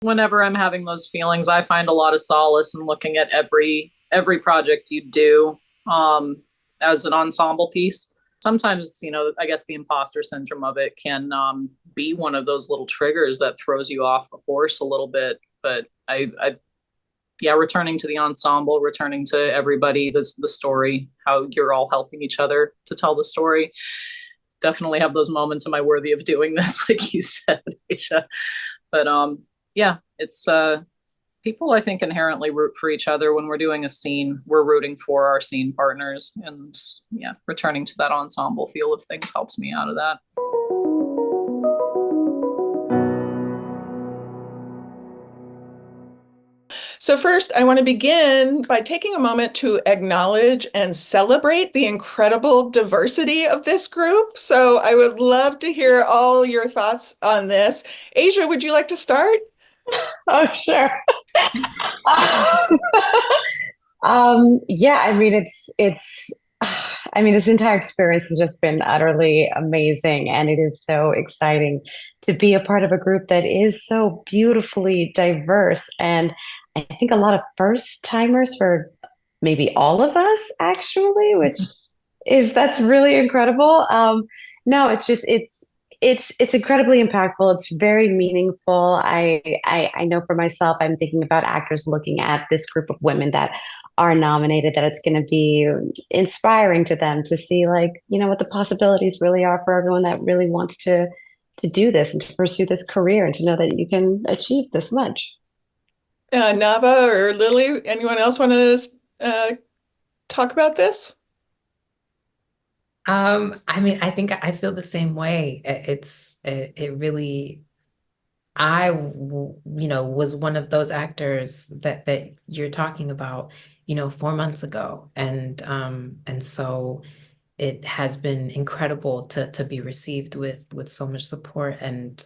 Whenever I'm having those feelings, I find a lot of solace in looking at every project you do as an ensemble piece. Sometimes, I guess the imposter syndrome of it can be one of those little triggers that throws you off the horse a little bit. But yeah, returning to the ensemble, returning to everybody, the story, how you're all helping each other to tell the story. Definitely have those moments. Am I worthy of doing this? Like you said, Aisha. But yeah, it's people I think inherently root for each other when we're doing a scene. We're rooting for our scene partners, and yeah, returning to that ensemble feel of things helps me out of that. So first, I want to begin by taking a moment to acknowledge and celebrate the incredible diversity of this group. So I would love to hear all your thoughts on this. Asia, would you like to start? Oh, sure. Yeah, I mean, I mean, this entire experience has just been utterly amazing, and it is so exciting to be a part of a group that is so beautifully diverse. And I think a lot of first timers for maybe all of us, actually, which that's really incredible. No, it's incredibly impactful. It's very meaningful. I know for myself, I'm thinking about actors looking at this group of women that are nominated, that it's going to be inspiring to them to see, like, what the possibilities really are for everyone that really wants to do this and to pursue this career and to know that you can achieve this much. Nava or Lily, anyone else want to talk about this? I mean, I think I feel the same way. It really, was one of those actors that you're talking about, 4 months ago, and so it has been incredible to be received with so much support, and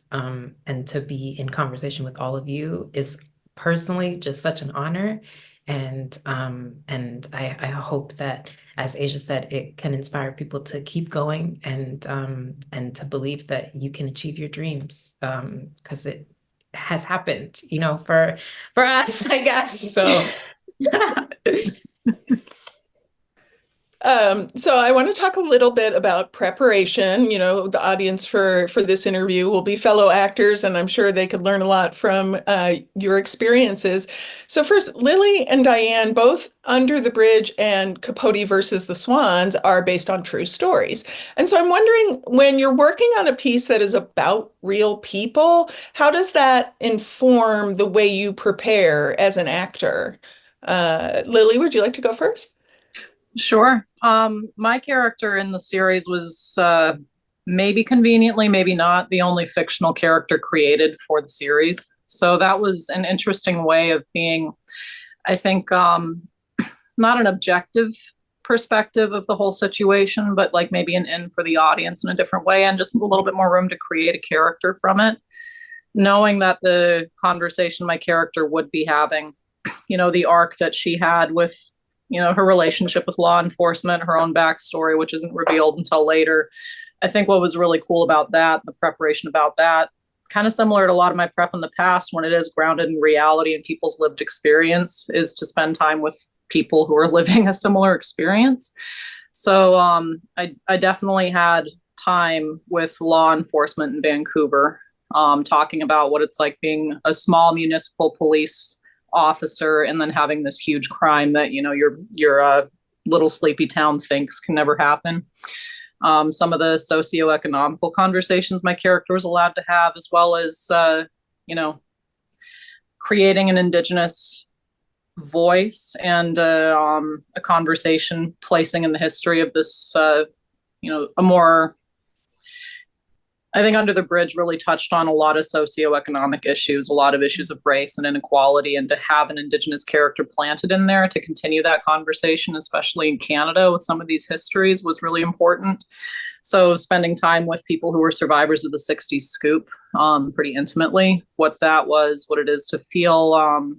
to be in conversation with all of you is personally just such an honor. And I hope that, as Asia said, it can inspire people to keep going, and to believe that you can achieve your dreams, because it has happened, for us, I guess. So So I want to talk a little bit about preparation. The audience for this interview will be fellow actors, and I'm sure they could learn a lot from your experiences. So first, Lily and Diane, both Under the Bridge and Capote versus the Swans are based on true stories. And so I'm wondering, when you're working on a piece that is about real people, how does that inform the way you prepare as an actor? Lily, would you like to go first? Sure. My character in the series was maybe conveniently, maybe not, the only fictional character created for the series. So that was an interesting way of being, I think, not an objective perspective of the whole situation, but like maybe an in for the audience in a different way, and just a little bit more room to create a character from it. Knowing that the conversation my character would be having, the arc that she had with her relationship with law enforcement, her own backstory, which isn't revealed until later. I think what was really cool about that, the preparation about that, kind of similar to a lot of my prep in the past, when it is grounded in reality and people's lived experience, is to spend time with people who are living a similar experience. So I definitely had time with law enforcement in Vancouver, talking about what it's like being a small municipal police officer and then having this huge crime that your little sleepy town thinks can never happen. Some of the socioeconomical conversations my character was allowed to have, as well as creating an Indigenous voice and a conversation placing in the history of this a more, I think Under the Bridge really touched on a lot of socioeconomic issues, a lot of issues of race and inequality, and to have an Indigenous character planted in there to continue that conversation, especially in Canada with some of these histories, was really important. So spending time with people who were survivors of the 60s scoop pretty intimately, what that was, what it is to feel,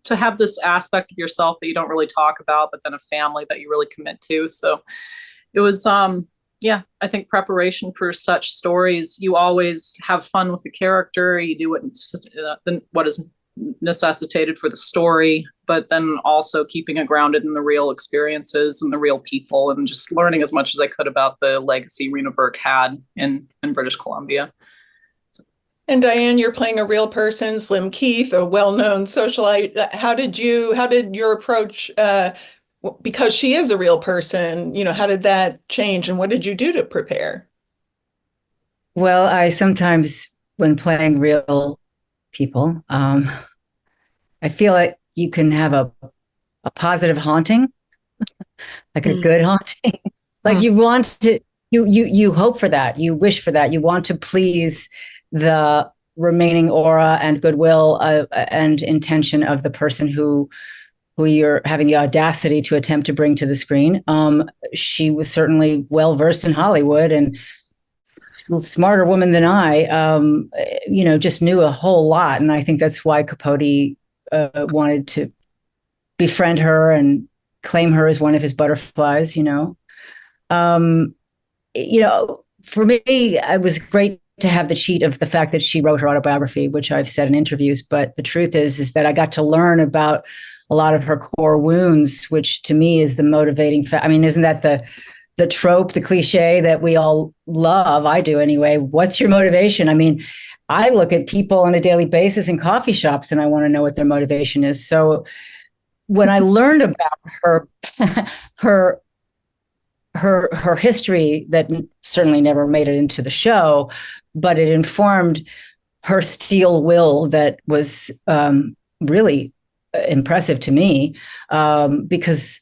to have this aspect of yourself that you don't really talk about, but then a family that you really commit to. So it was Yeah, I think preparation for such stories, you always have fun with the character. You do what is necessitated for the story, but then also keeping it grounded in the real experiences and the real people, and just learning as much as I could about the legacy Rena Burke had in British Columbia. And Diane, you're playing a real person, Slim Keith, a well-known socialite. How did your approach, because she is a real person, how did that change and what did you do to prepare? Well, I sometimes, when playing real people, I feel like you can have a positive haunting, like a good haunting. Like you want to, you hope for that, you wish for that, you want to please the remaining aura and goodwill and intention of the person who you're having the audacity to attempt to bring to the screen. She was certainly well versed in Hollywood and a smarter woman than I. Just knew a whole lot, and I think that's why Capote wanted to befriend her and claim her as one of his butterflies. For me, it was great to have the cheat of the fact that she wrote her autobiography, which I've said in interviews. But the truth is that I got to learn about a lot of her core wounds, which to me is the motivating fact. I mean, isn't that the trope, the cliche that we all love? I do anyway. What's your motivation? I mean, I look at people on a daily basis in coffee shops and I want to know what their motivation is. So when I learned about her history that certainly never made it into the show, but it informed her steel will that was really impressive to me, because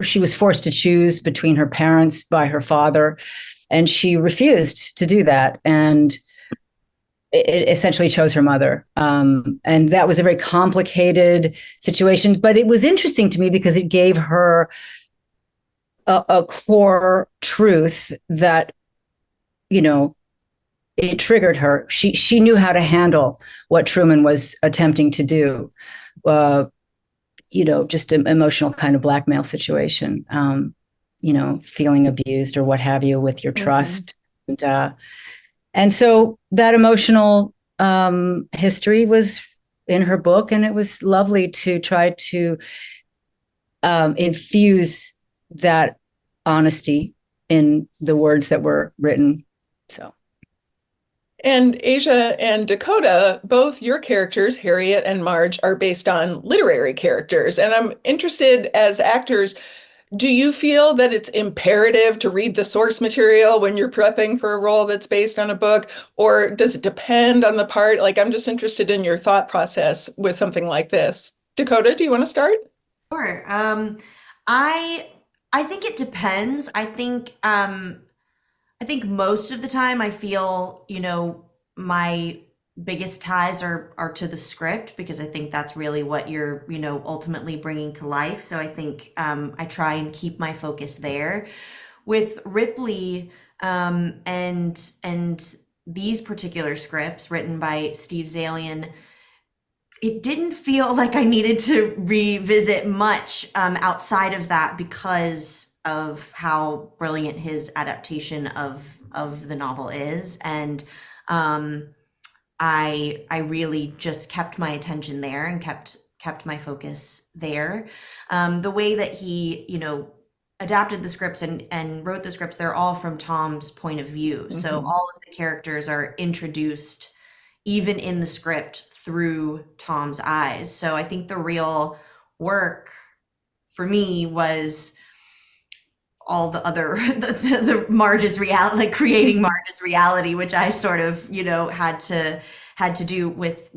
she was forced to choose between her parents by her father, and she refused to do that, and it essentially chose her mother. And that was a very complicated situation, but it was interesting to me because it gave her a core truth that, it triggered her. She knew how to handle what Truman was attempting to do. Just an emotional kind of blackmail situation, feeling abused or what have you with your trust. And so that emotional history was in her book, and it was lovely to try to infuse that honesty in the words that were written. So. And Asia and Dakota, both your characters, Harriet and Marge, are based on literary characters. And I'm interested, as actors, do you feel that it's imperative to read the source material when you're prepping for a role that's based on a book, or does it depend on the part? Like, I'm just interested in your thought process with something like this. Dakota, do you want to start? Sure. I think it depends. I think most of the time I feel, my biggest ties are to the script, because I think that's really what you're, ultimately bringing to life. So I think I try and keep my focus there. With Ripley and these particular scripts written by Steve Zalian, it didn't feel like I needed to revisit much outside of that, because of how brilliant his adaptation of the novel is. And I really just kept my attention there and kept my focus there. The way that he, adapted the scripts and wrote the scripts, they're all from Tom's point of view. So all of the characters are introduced even in the script through Tom's eyes. So I think the real work for me was all the other the Marge's reality, like creating Marge's reality, which I sort of had to do with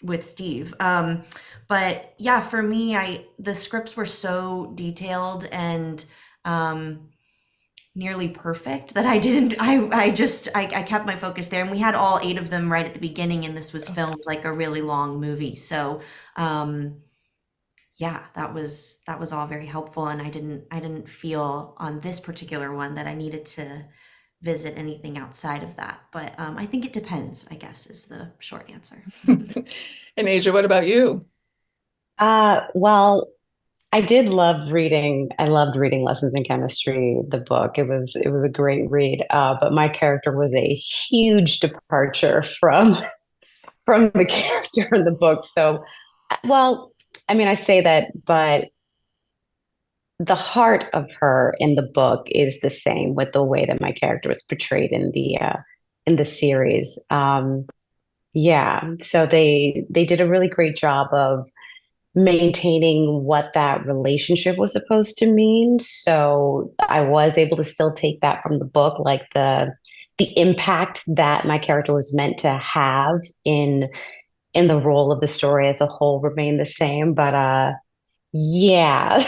with Steve. But yeah, for me, the scripts were so detailed and nearly perfect that I kept my focus there, and we had all 8 of them right at the beginning, and this was filmed like a really long movie. So yeah, that was all very helpful, and I didn't feel on this particular one that I needed to visit anything outside of that. But I think it depends, I guess, is the short answer. And Asia, what about you? Well, I did love reading. I loved reading Lessons in Chemistry, the book. It was a great read. But my character was a huge departure from the character in the book. So, well, I mean, I say that, but the heart of her in the book is the same with the way that my character was portrayed in the series. Yeah, so they did a really great job of maintaining what that relationship was supposed to mean. So I was able to still take that from the book, like the impact that my character was meant to have in the role of the story as a whole remained the same. But yeah,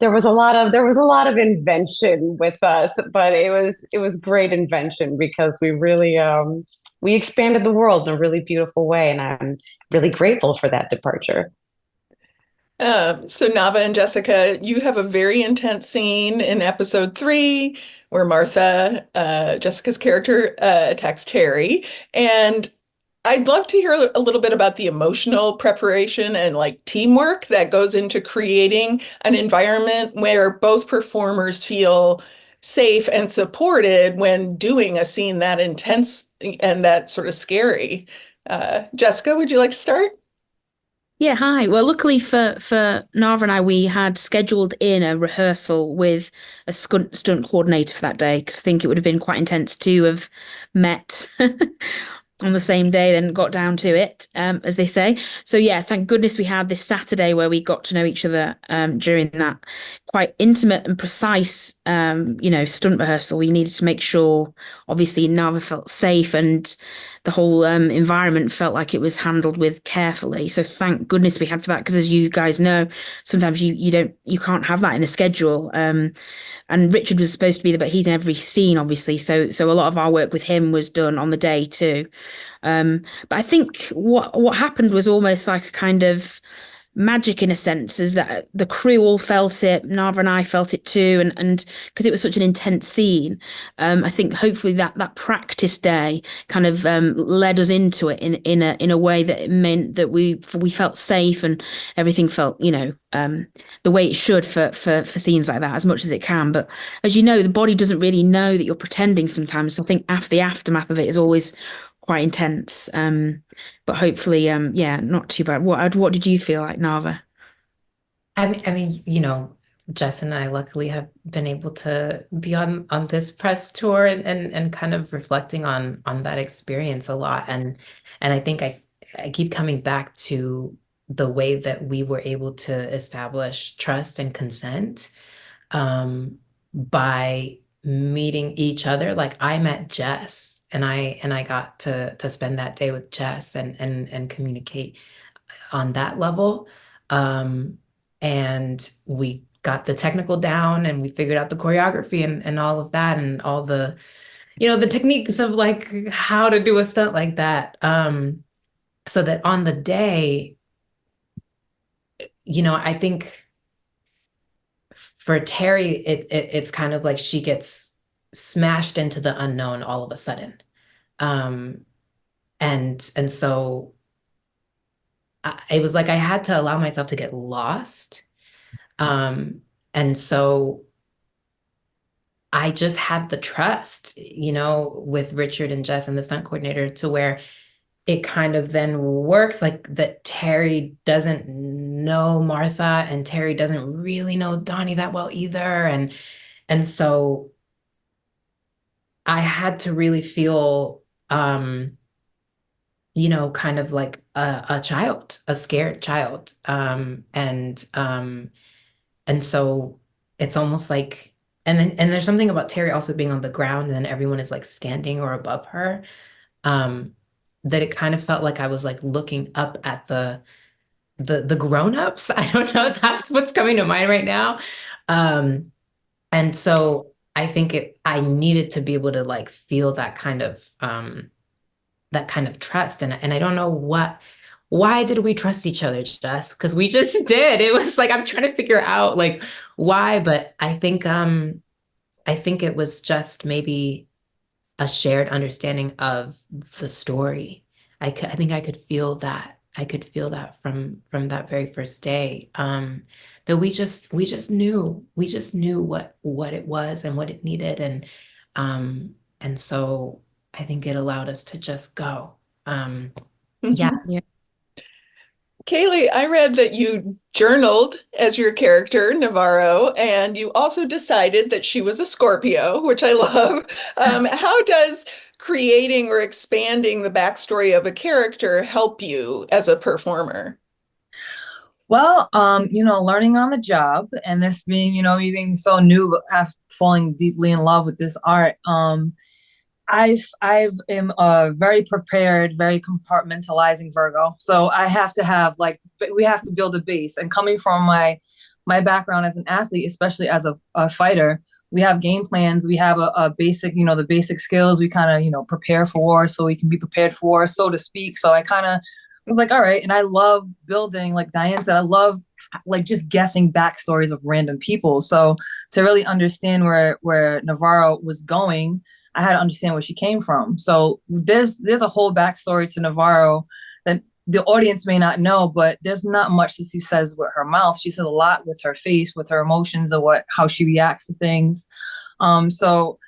there was a lot of invention with us, but it was great invention because we expanded the world in a really beautiful way, and I'm really grateful for that departure. So Nava and Jessica, you have a very intense scene in episode 3 where Martha, Jessica's character, attacks Terry. And I'd love to hear a little bit about the emotional preparation and like teamwork that goes into creating an environment where both performers feel safe and supported when doing a scene that intense and that sort of scary. Jessica, would you like to start? Yeah, hi. Well, luckily for Nara and I, we had scheduled in a rehearsal with a stunt coordinator for that day because I think it would have been quite intense to have met on the same day, then got down to it, as they say. So yeah, thank goodness we had this Saturday where we got to know each other during that quite intimate and precise, stunt rehearsal. We needed to make sure, obviously, Nava felt safe and the whole environment felt like it was handled with carefully. So thank goodness we had for that, because as you guys know, sometimes you can't have that in the schedule. And Richard was supposed to be there, but he's in every scene, obviously. So a lot of our work with him was done on the day too. But I think what happened was almost like a kind of magic in a sense, is that the crew all felt it. Nava and I felt it too, and because it was such an intense scene, I think hopefully that practice day kind of led us into it in a way that it meant that we felt safe and everything felt the way it should for scenes like that, as much as it can. But as you know, the body doesn't really know that you're pretending sometimes. So I think after the aftermath of it is always quite intense. But hopefully, yeah, not too bad. What did you feel like, Nava? Jess and I luckily have been able to be on this press tour and kind of reflecting on that experience a lot. And I think I keep coming back to the way that we were able to establish trust and consent by meeting each other. Like I met Jess and I got to spend that day with Jess and communicate on that level. And we got the technical down and we figured out the choreography and all of that and all the techniques of like how to do a stunt like that. So that on the day, I think for Terry, it's kind of like she gets smashed into the unknown all of a sudden. And so it was like I had to allow myself to get lost. And so I just had the trust, with Richard and Jess and the stunt coordinator, to where it kind of then works like that. Terry doesn't know Martha and Terry doesn't really know Donnie that well either. And so I had to really feel, kind of like a child, a scared child. And so it's almost like, and there's something about Terry also being on the ground and then everyone is like standing or above her, that it kind of felt like I was like looking up at the grown-ups. I don't know. That's what's coming to mind right now. And so I think I needed to be able to like feel that kind of trust. And I don't know why did we trust each other, Jess? Because we just did. It was like, I'm trying to figure out like why, but I think it was just maybe a shared understanding of the story. I think I could feel that I could feel that from that very first day. That we just knew what it was and what it needed, and so I think it allowed us to just go. Yeah. Kaylee, I read that you journaled as your character, Navarro, and you also decided that she was a Scorpio, which I love. How does creating or expanding the backstory of a character help you as a performer? Well, learning on the job and this being, me being so new, but after falling deeply in love with this art, I've am a very prepared, very compartmentalizing Virgo. So I have to have we have to build a base. And coming from my background as an athlete, especially as a fighter, we have game plans. We have a basic, the basic skills. We kind of, prepare for war so we can be prepared for war, so to speak. So I kind of was like, all right. And I love building, like Diane said, I love just guessing backstories of random people. So to really understand where Navarro was going, I had to understand where she came from. So there's a whole backstory to Navarro that the audience may not know, but there's not much that she says with her mouth. She says a lot with her face, with her emotions, or how she reacts to things. So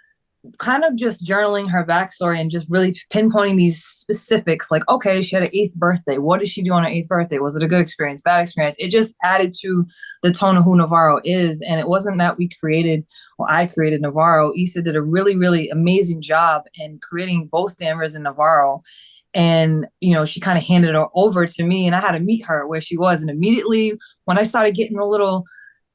kind of just journaling her backstory and just really pinpointing these specifics, like, okay, she had an 8th birthday. What did she do on her 8th birthday? Was it a good experience, bad experience? It just added to the tone of who Navarro is. And it wasn't that I created Navarro. Issa did a really, really amazing job in creating both Danvers and Navarro. And, she kind of handed her over to me, and I had to meet her where she was. And immediately when I started getting a little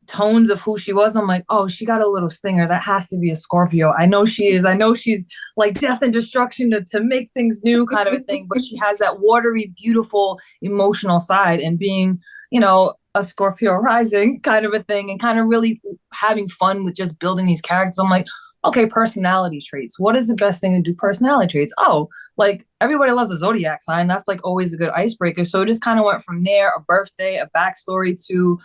tones of who she was, I'm like, oh, she got a little stinger. That has to be a Scorpio. I know she is. I know she's like death and destruction to make things new kind of a thing, but she has that watery, beautiful, emotional side, and being, a Scorpio rising kind of a thing, and kind of really having fun with just building these characters. I'm like, okay, personality traits. What is the best thing to do? Personality traits. Oh, like everybody loves a zodiac sign. That's like always a good icebreaker. So it just kind of went from there, a birthday, a backstory, to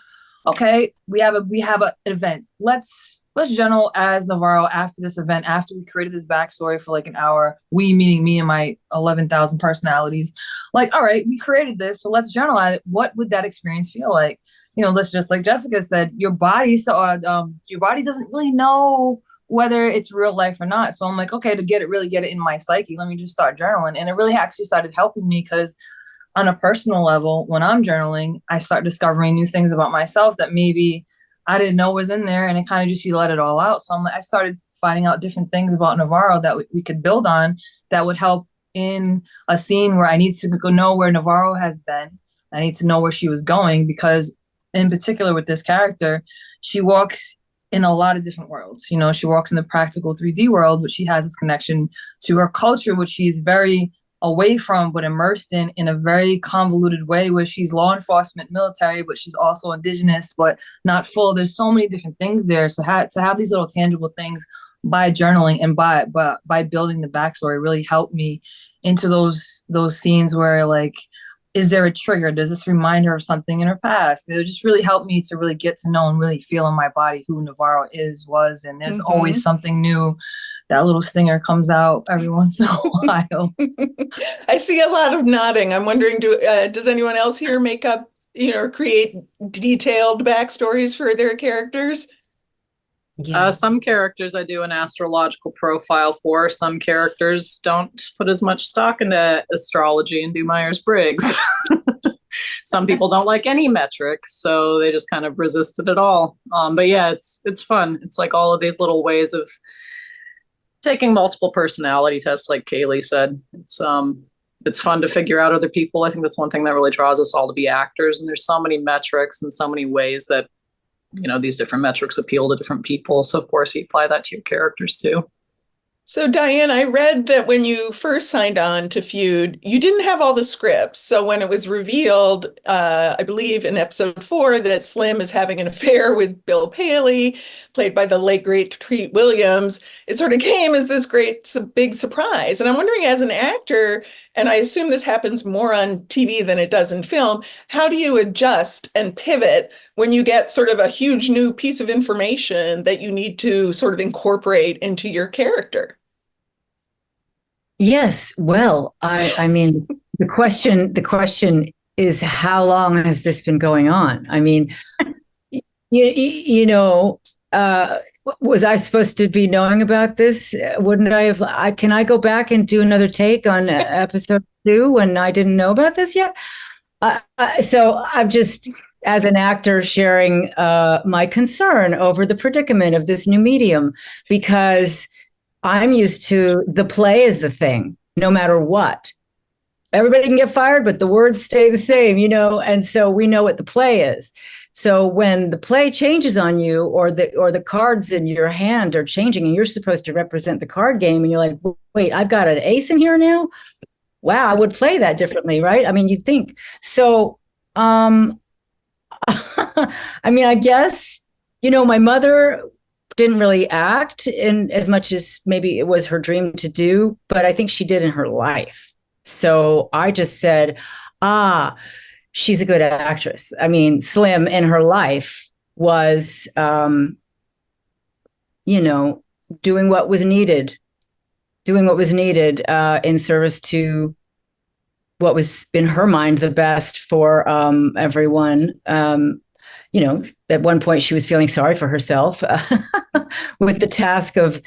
okay, we have an event. Let's journal as Navarro after this event, after we created this backstory for like an hour, we meaning me and my 11,000 personalities. Like, all right, we created this, so let's journal at it. What would that experience feel like? Let's just, like Jessica said, your body doesn't really know whether it's real life or not. So I'm like, okay, to really get it in my psyche, let me just start journaling. And it really actually started helping me, because on a personal level, when I'm journaling, I start discovering new things about myself that maybe I didn't know was in there, and it kind of just, you let it all out. So I started finding out different things about Navarro that we could build on that would help in a scene where I need to go know where Navarro has been. I need to know where she was going, because in particular with this character, she walks in a lot of different worlds. She walks in the practical 3D world, but she has this connection to her culture, which she's very away from, but immersed in a very convoluted way, where she's law enforcement, military, but she's also indigenous, but not full. There's so many different things there. So to have these little tangible things by journaling and by building the backstory really helped me into those scenes where, like, is there a trigger? Does this remind her of something in her past? It just really helped me to really get to know and really feel in my body who Navarro was. And there's always something new. That little stinger comes out every once in a while. I see a lot of nodding. I'm wondering, does anyone else here make up, create detailed backstories for their characters? Yeah. Some characters I do an astrological profile for. Some characters don't put as much stock into astrology and do Myers-Briggs. Some people don't like any metrics, so they just kind of resisted it all. But yeah, it's fun. It's like all of these little ways of taking multiple personality tests, like Kaylee said. It's fun to figure out other people. I think that's one thing that really draws us all to be actors. And there's so many metrics and so many ways that, these different metrics appeal to different people. So of course you apply that to your characters too. So Diane, I read that when you first signed on to Feud, you didn't have all the scripts. So when it was revealed, I believe in episode 4, that Slim is having an affair with Bill Paley, played by the late great Treat Williams, it sort of came as this big surprise. And I'm wondering, as an actor, and I assume this happens more on TV than it does in film, how do you adjust and pivot when you get sort of a huge new piece of information that you need to sort of incorporate into your character? Yes. Well, I mean, the question is how long has this been going on? I mean, you know, was I supposed to be knowing about this? Wouldn't I have? Can I go back and do another take on episode 2 when I didn't know about this yet? So I'm just, as an actor, sharing my concern over the predicament of this new medium, because I'm used to the play is the thing, no matter what. Everybody can get fired, but the words stay the same, you know? And so we know what the play is. So when the play changes on you, or the cards in your hand are changing, and you're supposed to represent the card game, and you're like, wait, I've got an ace in here now? Wow, I would play that differently, right? I mean, you'd think. So, I mean, I guess, you know, my mother didn't really act in as much as maybe it was her dream to do, but I think she did in her life. So I just said, she's a good actress. I mean, Slim in her life was, you know, doing what was needed in service to what was in her mind the best for everyone. You know, at one point she was feeling sorry for herself with the task of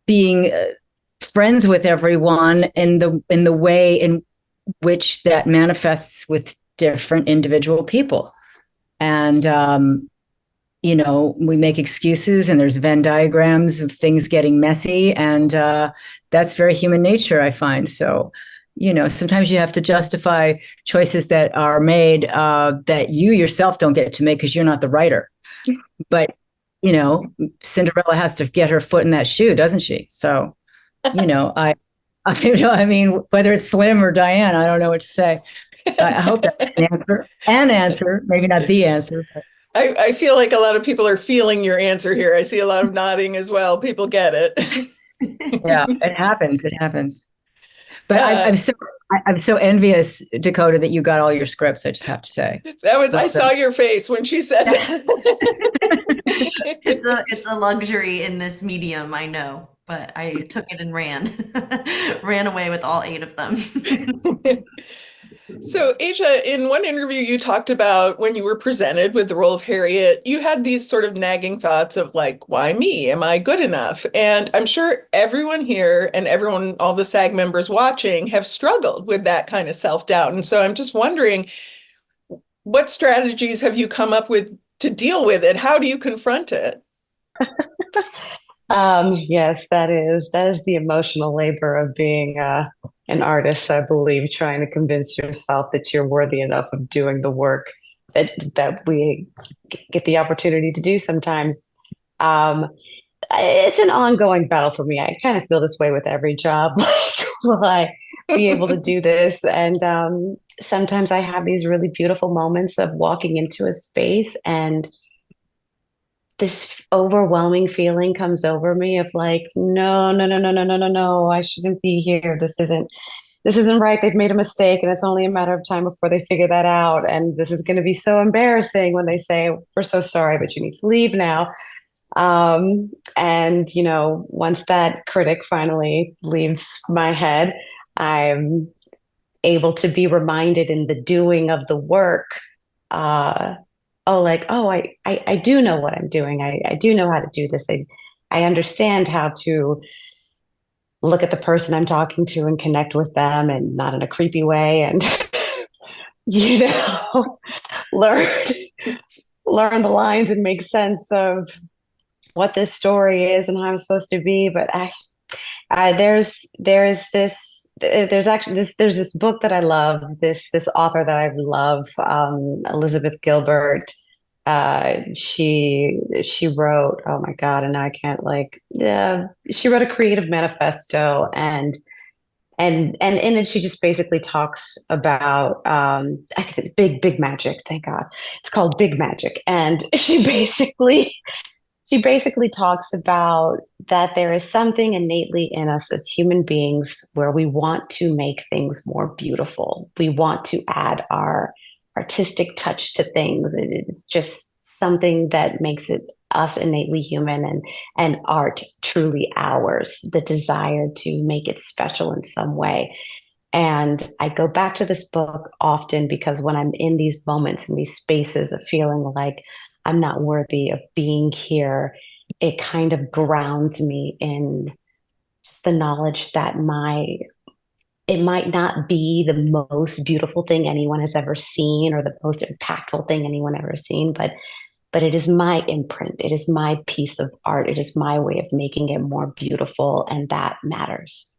being friends with everyone in the way in which that manifests with different individual people. And you know, we make excuses, and there's Venn diagrams of things getting messy, and that's very human nature, I find. So, you know, sometimes you have to justify choices that are made that you yourself don't get to make because you're not the writer. But, you know, Cinderella has to get her foot in that shoe, doesn't she? So, you know, I mean, whether it's Slim or Diane, I don't know what to say. I hope that's an answer, maybe not the answer. But. I feel like a lot of people are feeling your answer here. I see a lot of nodding as well. People get it. Yeah, it happens. But I'm so envious, Dakota, that you got all your scripts. I just have to say. I saw your face when she said that. It's a luxury in this medium, I know, but I took it and ran away with all 8 of them. So, Asia, in one interview, you talked about when you were presented with the role of Harriet, you had these sort of nagging thoughts of like, why me? Am I good enough? And I'm sure everyone here and all the SAG members watching have struggled with that kind of self-doubt. And so I'm just wondering, what strategies have you come up with to deal with it? How do you confront it? Yes, that is the emotional labor of being an artist, I believe, trying to convince yourself that you're worthy enough of doing the work that we get the opportunity to do sometimes. It's an ongoing battle for me. I kind of feel this way with every job. Like, will I be able to do this? And sometimes I have these really beautiful moments of walking into a space, and this overwhelming feeling comes over me of like, no, I shouldn't be here. This isn't right. They've made a mistake, and it's only a matter of time before they figure that out. And this is going to be so embarrassing when they say, we're so sorry, but you need to leave now. And, you know, once that critic finally leaves my head, I'm able to be reminded in the doing of the work, I do know what I'm doing. I do know how to do this. I understand how to look at the person I'm talking to and connect with them, and not in a creepy way, and you know, learn the lines and make sense of what this story is and how I'm supposed to be. But there's this book that I love, this author that I love, Elizabeth Gilbert. She wrote, oh my God, and now I can't she wrote a creative manifesto, and in it she just basically talks about I think it's big magic. Thank God, it's called Big Magic, and she basically talks about that there is something innately in us as human beings where we want to make things more beautiful. We want to add our artistic touch to things. It is just something that makes it us innately human, and art truly ours, the desire to make it special in some way. And I go back to this book often because when I'm in these moments, in these spaces of feeling like I'm not worthy of being here, it kind of grounds me in just the knowledge that it might not be the most beautiful thing anyone has ever seen or the most impactful thing anyone ever seen, but it is my imprint. It is my piece of art. It is my way of making it more beautiful, and that matters.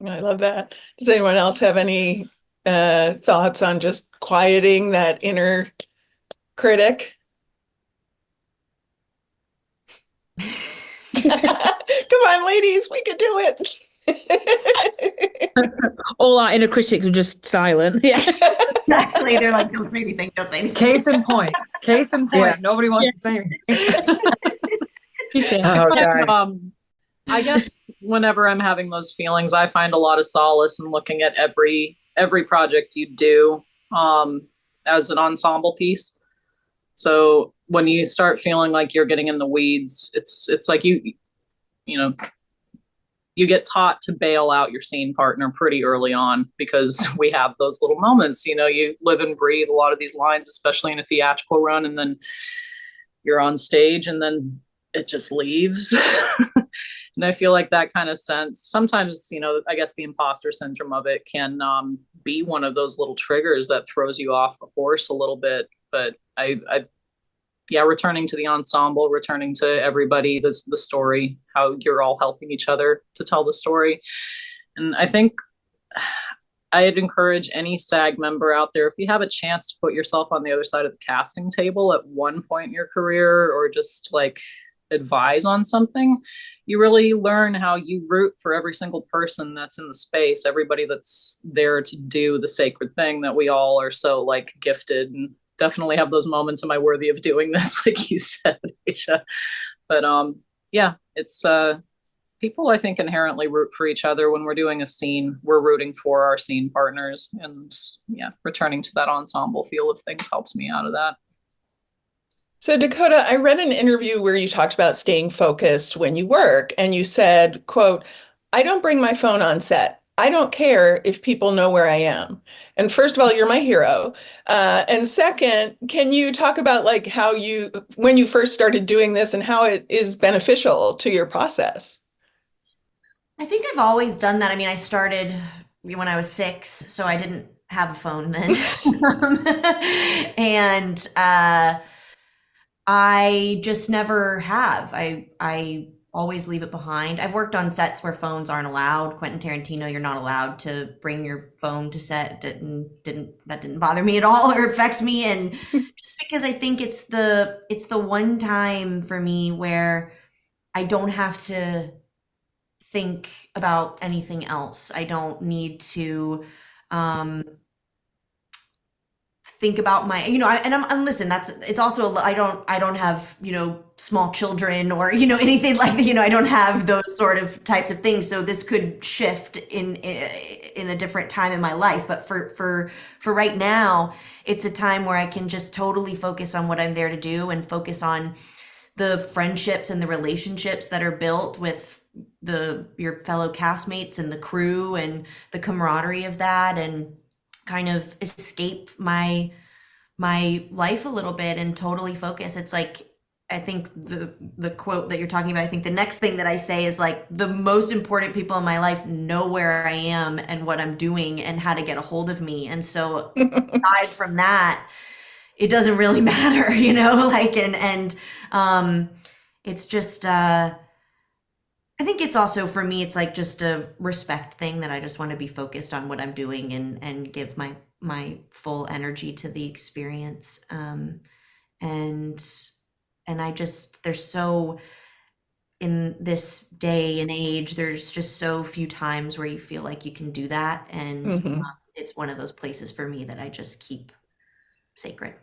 I love that. Does anyone else have any thoughts on just quieting that inner critic? Come on, ladies, we can do it. All our inner critics are just silent. Yeah. Exactly. They're like, don't say anything, don't say anything. Case in point. Yeah. Nobody wants to say anything. Oh, God. I guess whenever I'm having those feelings, I find a lot of solace in looking at every project you do as an ensemble piece. So when you start feeling like you're getting in the weeds, it's like you get taught to bail out your scene partner pretty early on, because we have those little moments, you live and breathe a lot of these lines, especially in a theatrical run, and then you're on stage and then it just leaves. And I feel like that kind of sense, sometimes, I guess the imposter syndrome of it can be one of those little triggers that throws you off the horse a little bit. But returning to the ensemble, returning to everybody, the story, how you're all helping each other to tell the story. And I think I'd encourage any SAG member out there, if you have a chance to put yourself on the other side of the casting table at one point in your career, or just like advise on something, you really learn how you root for every single person that's in the space, everybody that's there to do the sacred thing that we all are so like gifted, and definitely have those moments, am I worthy of doing this, like you said, Aisha. But it's people, I think, inherently root for each other. When we're doing a scene, we're rooting for our scene partners, and returning to that ensemble feel of things helps me out of that. So Dakota, I read an interview where you talked about staying focused when you work, and you said, quote, "I don't bring my phone on set. I don't care if people know where I am." And first of all, you're my hero. And second, can you talk about like how when you first started doing this and how it is beneficial to your process? I think I've always done that. I mean, I started when I was 6, so I didn't have a phone then. And I just never have. I always leave it behind. I've worked on sets where phones aren't allowed. Quentin Tarantino, you're not allowed to bring your phone to set. That didn't bother me at all or affect me. And just because I think it's the one time for me where I don't have to think about anything else. I don't need to think about my, I'm listen, it's also, I don't have, small children or, anything like that, I don't have those sort of types of things. So this could shift in a different time in my life. But for right now, it's a time where I can just totally focus on what I'm there to do, and focus on the friendships and the relationships that are built with your fellow castmates and the crew, and the camaraderie of that, and kind of escape my life a little bit and totally focus. It's like, I think the quote that you're talking about, I think the next thing that I say is like, the most important people in my life know where I am and what I'm doing and how to get a hold of me. And so aside from that, it doesn't really matter, like, and it's just, I think it's also, for me, it's like just a respect thing, that I just want to be focused on what I'm doing and give my full energy to the experience. And I just, there's so, in this day and age, there's just so few times where you feel like you can do that. And it's one of those places for me that I just keep sacred.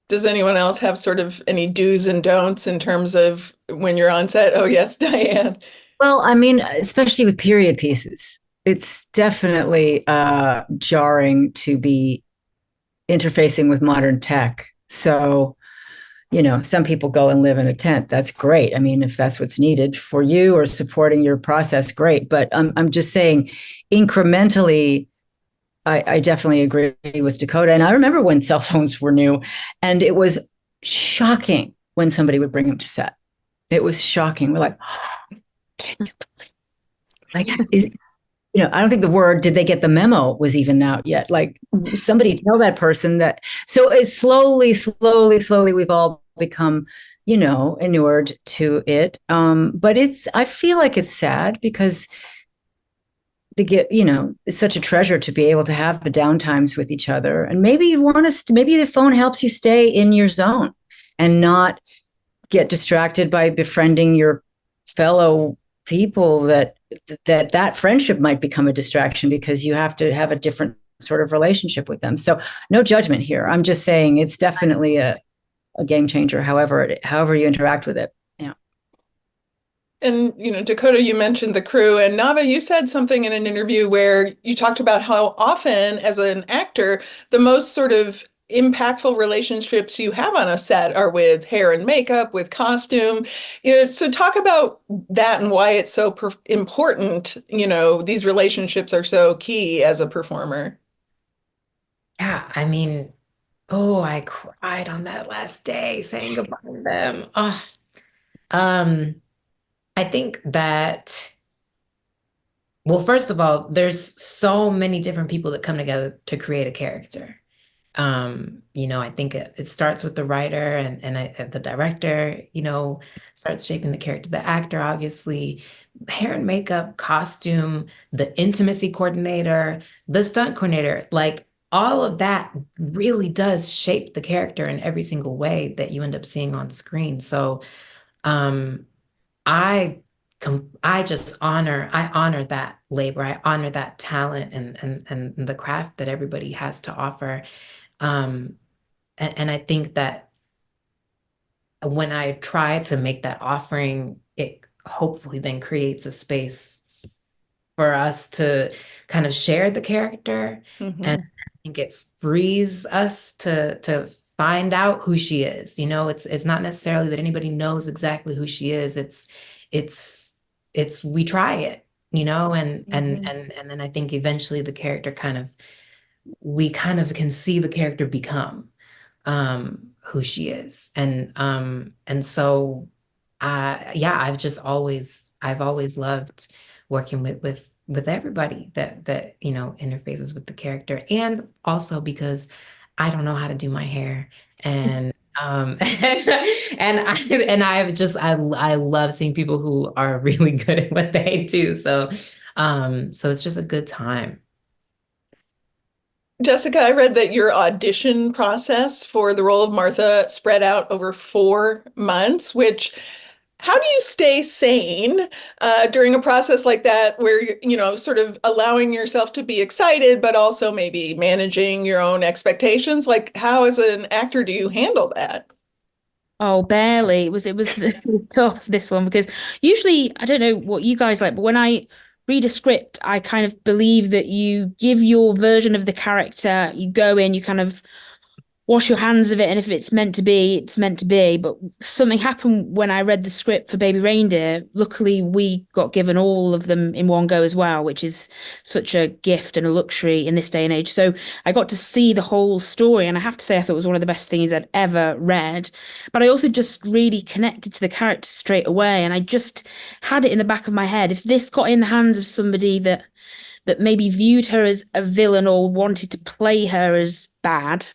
Does anyone else have sort of any do's and don'ts in terms of when you're on set? Oh, yes, Diane. Well, I mean, especially with period pieces, it's definitely jarring to be interfacing with modern tech. So some people go and live in a tent. That's great. I mean, if that's what's needed for you or supporting your process, great. But I'm just saying, incrementally, I definitely agree with Dakota. And I remember when cell phones were new, and it was shocking when somebody would bring them to set. It was shocking. We're like, oh, can you believe? I don't think the word "did they get the memo" was even out yet. Like, somebody tell that person that. So it's slowly, we've all become, inured to it. But I feel like it's sad because it's such a treasure to be able to have the downtimes with each other. And maybe maybe the phone helps you stay in your zone and not get distracted by befriending your fellow people, that friendship might become a distraction because you have to have a different sort of relationship with them. So no judgment here. I'm just saying it's definitely a game changer, however you interact with it. Yeah. And, Dakota, you mentioned the crew, and Nava, you said something in an interview where you talked about how often as an actor, the most sort of impactful relationships you have on a set are with hair and makeup, with costume. So talk about that and why it's so important. These relationships are so key as a performer. Yeah, I mean, oh, I cried on that last day saying goodbye to them. Oh, I think that, well, first of all, there's so many different people that come together to create a character. I think it starts with the writer and the director, starts shaping the character, the actor, obviously, hair and makeup, costume, the intimacy coordinator, the stunt coordinator, like all of that really does shape the character in every single way that you end up seeing on screen. So, I honor that labor. I honor that talent and the craft that everybody has to offer. And I think that when I try to make that offering, it hopefully then creates a space for us to kind of share the character. Mm-hmm. And I think it frees us to find out who she is. It's not necessarily that anybody knows exactly who she is. It's we try it, and then I think eventually the character we kind of can see the character become who she is. And so I've always loved working with everybody that interfaces with the character, and also because I don't know how to do my hair, and I love seeing people who are really good at what they do. So it's just a good time. Jessica, I read that your audition process for the role of Martha spread out over 4 months, how do you stay sane during a process like that where, sort of allowing yourself to be excited, but also maybe managing your own expectations? Like, how as an actor do you handle that? Oh, barely. It was tough, this one, because usually, I don't know what you guys like, but when I read a script, I kind of believe that you give your version of the character, you go in, you kind of wash your hands of it, and if it's meant to be, it's meant to be. But something happened when I read the script for Baby Reindeer. Luckily, we got given all of them in one go as well, which is such a gift and a luxury in this day and age. So I got to see the whole story, and I have to say I thought it was one of the best things I'd ever read. But I also just really connected to the character straight away, and I just had it in the back of my head. If this got in the hands of somebody that maybe viewed her as a villain or wanted to play her as bad,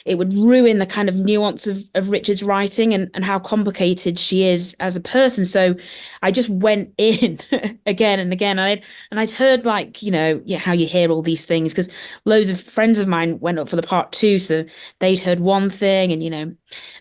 it would ruin the kind of nuance of Richard's writing and how complicated she is as a person. So I just went in again and again. I'd heard, like, how you hear all these things, because loads of friends of mine went up for the part 2, so they'd heard one thing, and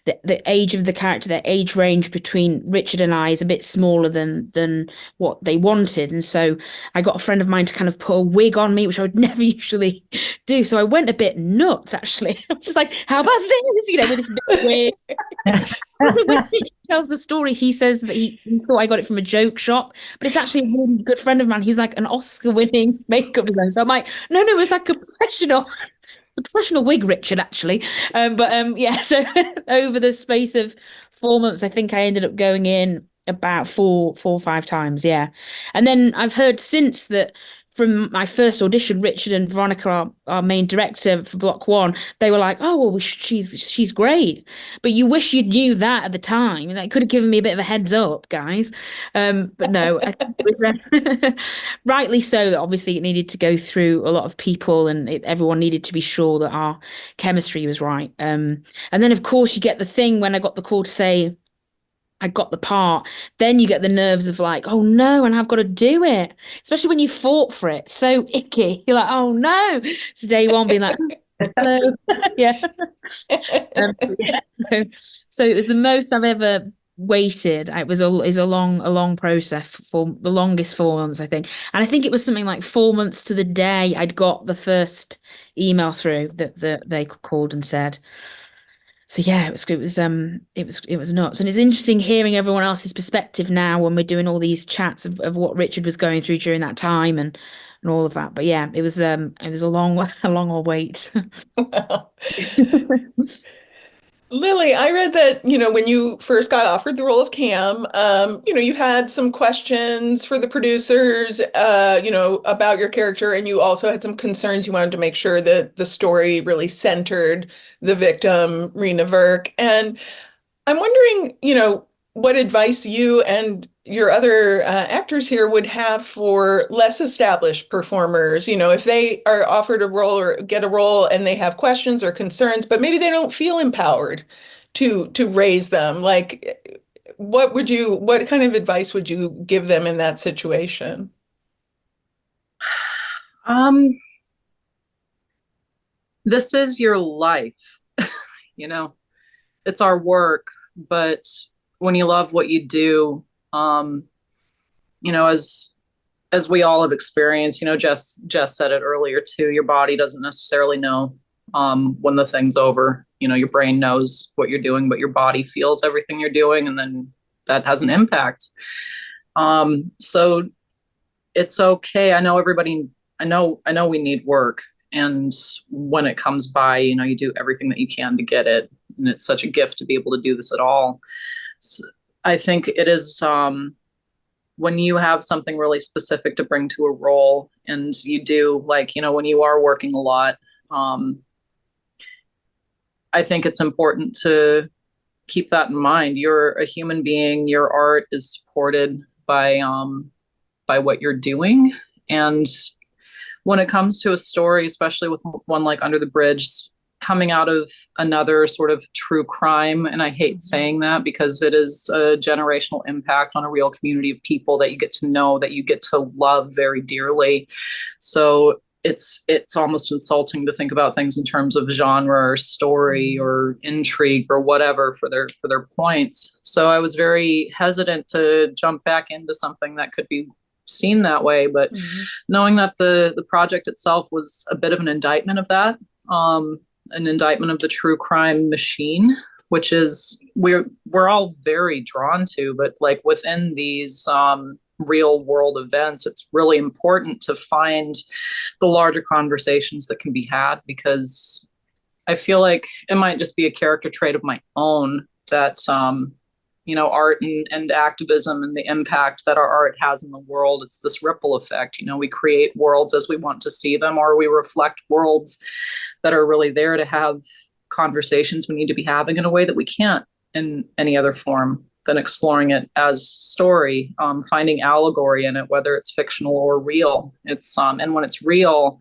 the age of the character, their age range between Richard and I is a bit smaller than what they wanted. And so I got a friend of mine to kind of put a wig on me, which I would never usually do. So I went a bit nuts, actually. I'm just like, how about this? With this big wig. When he tells the story, he says that he thought I got it from a joke shop, but it's actually a really good friend of mine who's like an Oscar-winning makeup designer. So I'm like, no, it's like a professional. the professional wig Richard, actually. Yeah, so over the space of 4 months, I think I ended up going in about four or five times. Yeah. And then I've heard since that from my first audition, Richard and Veronica, our main director for Block One, they were like, "Oh well, she's great," but you wish you knew that at the time. That could have given me a bit of a heads up, guys. But no, I think it was rightly so. Obviously, it needed to go through a lot of people, and everyone needed to be sure that our chemistry was right. And then, of course, you get the thing when I got the call to say I got the part, then you get the nerves of like, oh no, and I've got to do it. Especially when you fought for it. So icky. You're like, oh no. So day one being like, hello. Yeah. Yeah. So it was the most I've ever waited. It was a long process for the longest 4 months, I think. And I think it was something like 4 months to the day I'd got the first email through that they called and said. So yeah, it was nuts. And it's interesting hearing everyone else's perspective now when we're doing all these chats of what Richard was going through during that time and all of that. But yeah, it was a long old wait. Lily, I read that, when you first got offered the role of Cam, you had some questions for the producers, about your character, and you also had some concerns. You wanted to make sure that the story really centered the victim, Rena Verk. And I'm wondering, what advice you and your other actors here would have for less established performers, if they are offered a role or get a role and they have questions or concerns, but maybe they don't feel empowered to raise them. Like, what kind of advice would you give them in that situation? This is your life, it's our work, but when you love what you do, as we all have experienced, Jess said it earlier too, your body doesn't necessarily know when the thing's over. Your brain knows what you're doing, but your body feels everything you're doing, and then that has an impact. So it's okay. I know we need work, and when it comes by, you do everything that you can to get it, and it's such a gift to be able to do this at all. So I think it is when you have something really specific to bring to a role, and you do, like, when you are working a lot, I think it's important to keep that in mind. You're a human being. Your art is supported by what you're doing. And when it comes to a story, especially with one like Under the Bridge, coming out of another sort of true crime, and I hate saying that because it is a generational impact on a real community of people that you get to know, that you get to love very dearly. So it's almost insulting to think about things in terms of genre or story or intrigue or whatever for their points. So I was very hesitant to jump back into something that could be seen that way, but knowing that the project itself was a bit of an indictment of that, an indictment of the true crime machine, which is we're all very drawn to, but like within these real world events, it's really important to find the larger conversations that can be had, because I feel like it might just be a character trait of my own that art and activism and the impact that our art has in the world, it's this ripple effect. We create worlds as we want to see them, or we reflect worlds that are really there to have conversations we need to be having in a way that we can't in any other form than exploring it as story, finding allegory in it, whether it's fictional or real. It's and when it's real,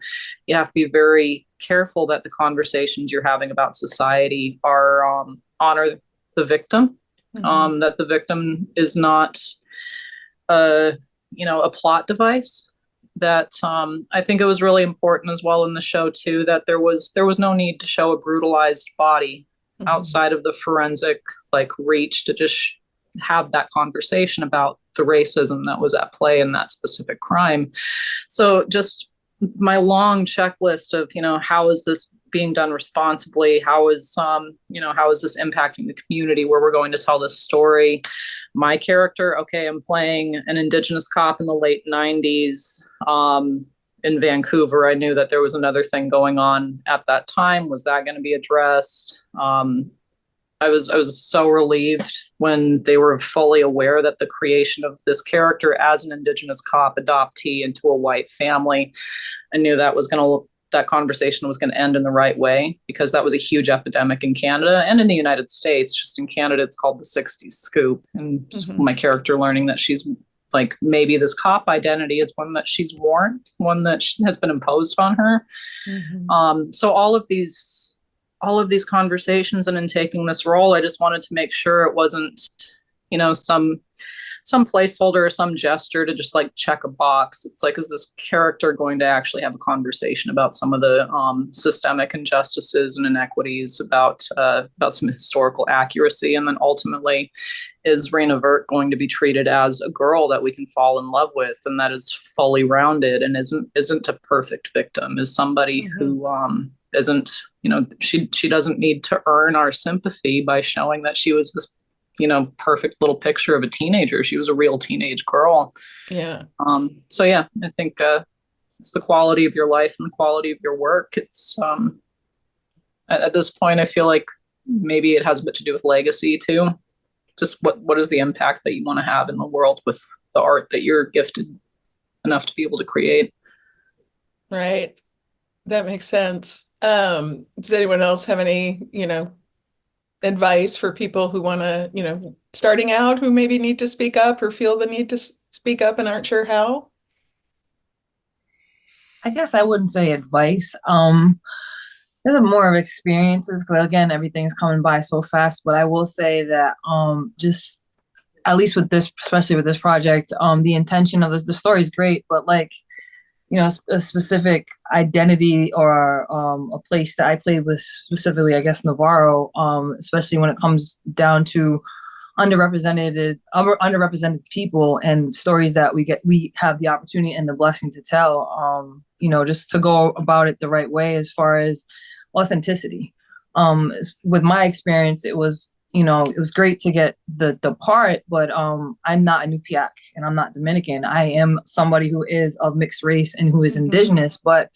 you have to be very careful that the conversations you're having about society are honor the victim. That the victim is not a plot device. That I think it was really important as well in the show too, that there was no need to show a brutalized body outside of the forensic reach to just have that conversation about the racism that was at play in that specific crime. So just my long checklist of how is this being done responsibly? How is this impacting the community where we're going to tell this story? My character, okay, I'm playing an Indigenous cop in the late 90s. in Vancouver, I knew that there was another thing going on at that time. Was that going to be addressed? I was so relieved when they were fully aware that the creation of this character as an Indigenous cop adoptee into a white family, I knew that conversation was going to end in the right way, because that was a huge epidemic in Canada and in the United States. Just in Canada, it's called the 60s scoop. And my character learning that she's like, maybe this cop identity is one that she's worn, one that has been imposed on her. So all of these conversations, and in taking this role, I just wanted to make sure it wasn't, some placeholder or some gesture to just like check a box. It's like, is this character going to actually have a conversation about some of the systemic injustices and inequities, about some historical accuracy, and then ultimately, is Rena Vert going to be treated as a girl that we can fall in love with, and that is fully rounded and isn't a perfect victim, is somebody who isn't, she doesn't need to earn our sympathy by showing that she was this, perfect little picture of a teenager. She was a real teenage girl. Yeah. So yeah, I think it's the quality of your life and the quality of your work. It's at this point, I feel like maybe it has a bit to do with legacy too. Just what is the impact that you want to have in the world with the art that you're gifted enough to be able to create? Right. That makes sense. Does anyone else have any, advice for people who want to, starting out, who maybe need to speak up or feel the need to speak up and aren't sure how? I guess I wouldn't say advice. There's more of experiences, because again, everything's coming by so fast. But I will say that just at least with this, especially with this project, the intention of the story is great, but like, a specific identity or a place that I played with, specifically, I guess, Navarro, especially when it comes down to underrepresented people and stories that we have the opportunity and the blessing to tell, just to go about it the right way as far as authenticity. With my experience, it was great to get the part, but I'm not a Nupiaq and I'm not Dominican. I am somebody who is of mixed race and who is Indigenous, but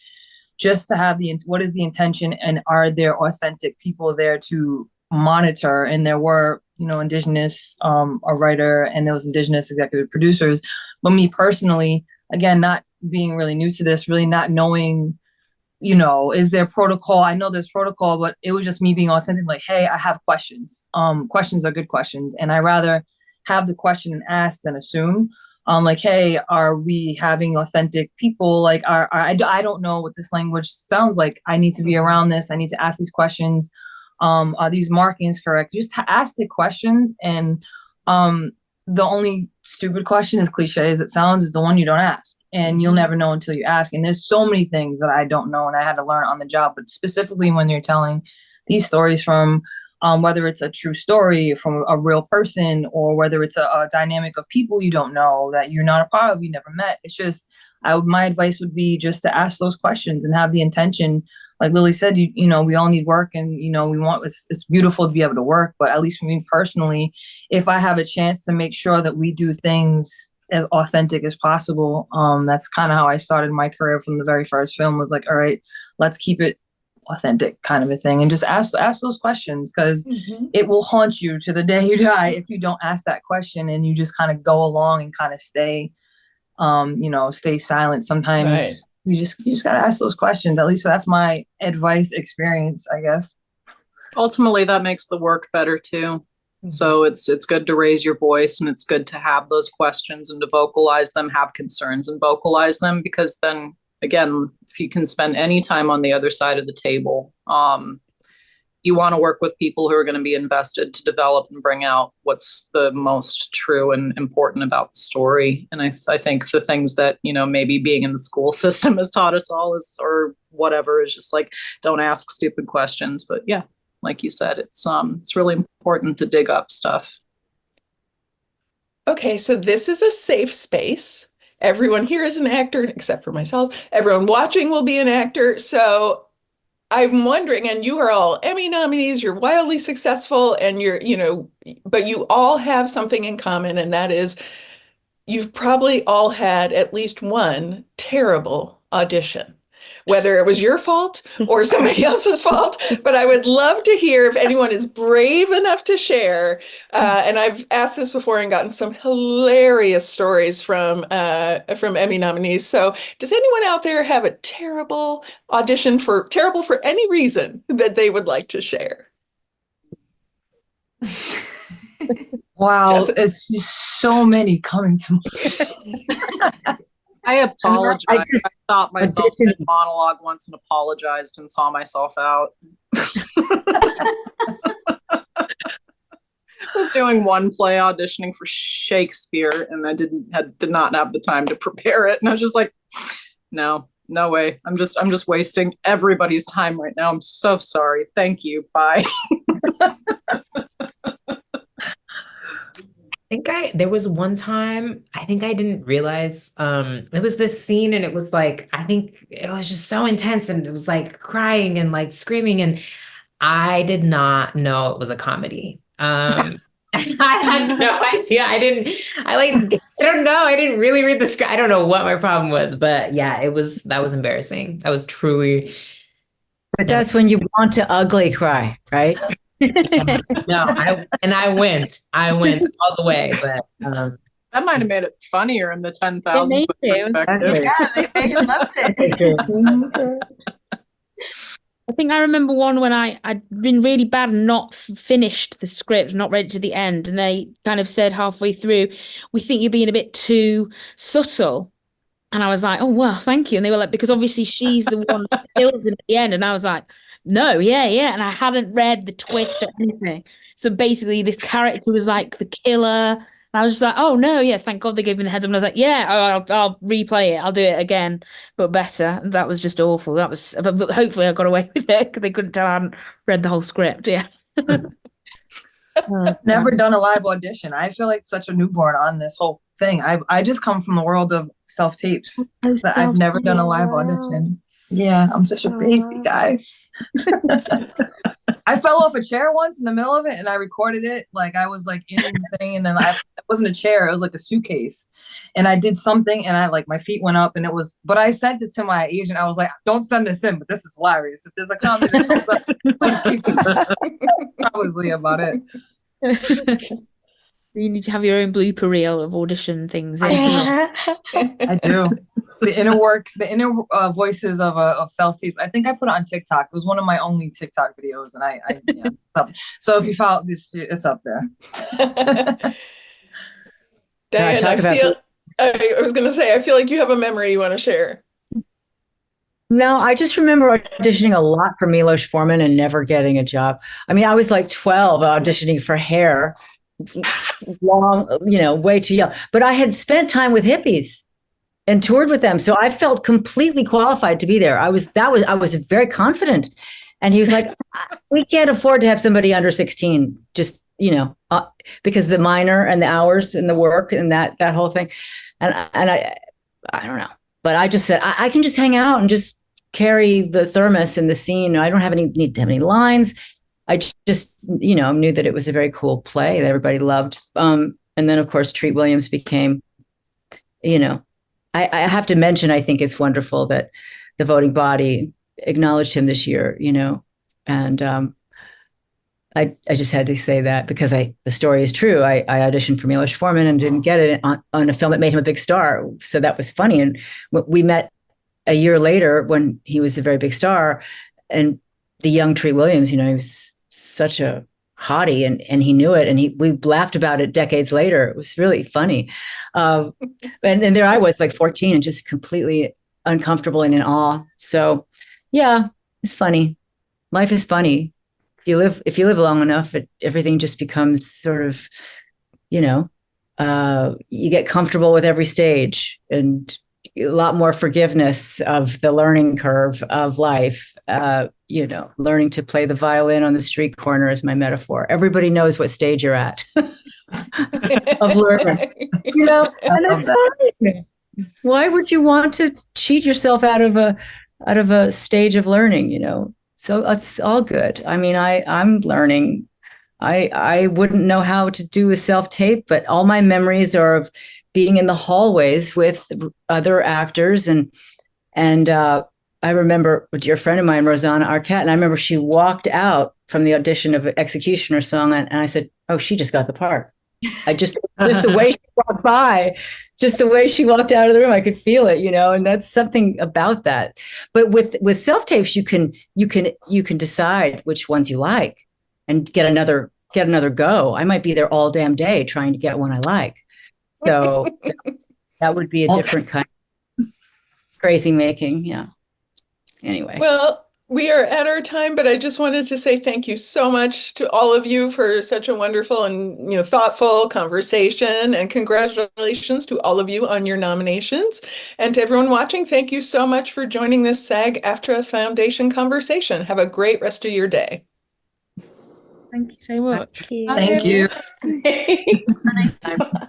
just to have what is the intention, and are there authentic people there to monitor? And there were, Indigenous, a writer, and there was Indigenous executive producers. But me personally, again, not being really new to this, really not knowing, is there protocol? I know there's protocol, but it was just me being authentic. Like, hey, I have questions. Questions are good questions. And I rather have the question and ask than assume. Like, hey, are we having authentic people? Like, I don't know what this language sounds like. I need to be around this. I need to ask these questions. Are these markings correct? Just ask the questions. And the only stupid question, as cliche as it sounds, is the one you don't ask. And you'll never know until you ask. And there's so many things that I don't know and I had to learn on the job. But specifically when you're telling these stories from whether it's a true story from a real person, or whether it's a dynamic of people you don't know, that you're not a part of, you never met. It's just, my advice would be just to ask those questions and have the intention. Like Lily said, we all need work, and, it's beautiful to be able to work. But at least for me personally, if I have a chance to make sure that we do things as authentic as possible, that's kind of how I started my career from the very first film, was like, all right, let's keep it authentic, kind of a thing. And just ask those questions, because it will haunt you to the day you die if you don't ask that question and you just kind of go along and kind of stay silent. Sometimes right. you just got to ask those questions. At least that's my advice experience, I guess. Ultimately, that makes the work better too. So it's good to raise your voice, and it's good to have those questions and to vocalize them, have concerns and vocalize them, because then again, if you can spend any time on the other side of the table, you want to work with people who are going to be invested to develop and bring out what's the most true and important about the story. And I think the things that, maybe being in the school system has taught us all or whatever, is just like, don't ask stupid questions. But yeah, like you said, it's really important to dig up stuff. Okay, so this is a safe space. Everyone here is an actor, except for myself. Everyone watching will be an actor. So I'm wondering, and you are all Emmy nominees, you're wildly successful, and but you all have something in common, and that is you've probably all had at least one terrible audition, whether it was your fault or somebody else's fault. But I would love to hear if anyone is brave enough to share. And I've asked this before and gotten some hilarious stories from Emmy nominees. So does anyone out there have a terrible audition terrible for any reason that they would like to share? Wow, Yes. it's just so many coming to mind. I apologize. I just stopped myself auditioned. mid monologue once and apologized and saw myself out. I was doing one play auditioning for Shakespeare, and I did not have the time to prepare it, and I was just like, no way. I'm just wasting everybody's time right now. I'm so sorry. Thank you. Bye. There was one time I think I didn't realize it was this scene, and it was like, I think it was just so intense, and it was like crying and like screaming, and I did not know it was a comedy. I had no idea. I don't know. I didn't really read the script. I don't know what my problem was, but yeah, that was embarrassing. That was truly. But that's when you want to ugly cry, right? No, I went all the way, but That might have made it funnier in the 10,000 perspective. Yeah, they loved it. I think I remember one when I'd been really bad and not finished the script, not read it to the end, and they kind of said halfway through, "We think you're being a bit too subtle." And I was like, "Oh, well, thank you." And they were like, because obviously she's the one that kills him at the end. And I was like, no, yeah. And I hadn't read the twist or anything. So basically this character was like the killer. And I was just like, oh no, yeah, thank God they gave me the heads up. And I was like, yeah, I'll replay it. I'll do it again, but better. And that was just awful. But hopefully I got away with it because they couldn't tell I hadn't read the whole script. Yeah. Never done a live audition. I feel like such a newborn on this whole thing. I just come from the world of self-tapes. But I've never done a live audition. Yeah, I'm such a baby, guys. I fell off a chair once in the middle of it, and I recorded it. Like I was like in the thing, and then it wasn't a chair; it was like a suitcase. And I did something, and my feet went up, and it was. But I sent it to my agent. I was like, "Don't send this in, but this is hilarious. If there's a comment that comes up, please keep this." Probably about it. You need to have your own blooper reel of audition things. I do. The inner voices of self-tape. I think I put it on TikTok. It was one of my only TikTok videos, and yeah. So if you follow this, it's up there. Diane, I was going to say, I feel like you have a memory you want to share. No, I just remember auditioning a lot for Milos Forman and never getting a job. I mean, I was like 12 auditioning for Hair, long, way too young. But I had spent time with hippies and toured with them, so I felt completely qualified to be there. I was very confident. And he was like, "We can't afford to have somebody under 16, just because the minor and the hours and the work and that whole thing." And I don't know, but I just said I can just hang out and just carry the thermos in the scene. I don't need to have any lines. I just knew that it was a very cool play that everybody loved. And then of course Treat Williams became, I have to mention, I think it's wonderful that the voting body acknowledged him this year, and I just had to say that because the story is true. I auditioned for Milos Forman and didn't get it on a film that made him a big star. So that was funny. And we met a year later when he was a very big star, and the young Treat Williams, he was such a hottie, and he knew it, and we laughed about it decades later. It was really funny. And there I was, like 14, and just completely uncomfortable and in awe. So yeah, it's funny. Life is funny. If you live long enough, everything just becomes sort of, you get comfortable with every stage, and a lot more forgiveness of the learning curve of life. Learning to play the violin on the street corner is my metaphor. Everybody knows what stage you're at of learning. And it's why would you want to cheat yourself out of a stage of learning? So it's all good. I mean, I'm learning. I wouldn't know how to do a self-tape, but all my memories are of being in the hallways with other actors and And I remember a dear friend of mine, Rosanna Arquette, and I remember she walked out from the audition of Executioner song, and I said, "Oh, she just got the part." I just the way she walked by, just the way she walked out of the room, I could feel it, and that's something about that. But with self-tapes, you can decide which ones you like and get another go. I might be there all damn day trying to get one I like. So that would be a different kind of crazy making. Yeah. Anyway. Well, we are at our time, but I just wanted to say thank you so much to all of you for such a wonderful and thoughtful conversation, and congratulations to all of you on your nominations. And to everyone watching, thank you so much for joining this SAG-AFTRA Foundation conversation. Have a great rest of your day. Thank you so much. Thank you. Thank you. Bye.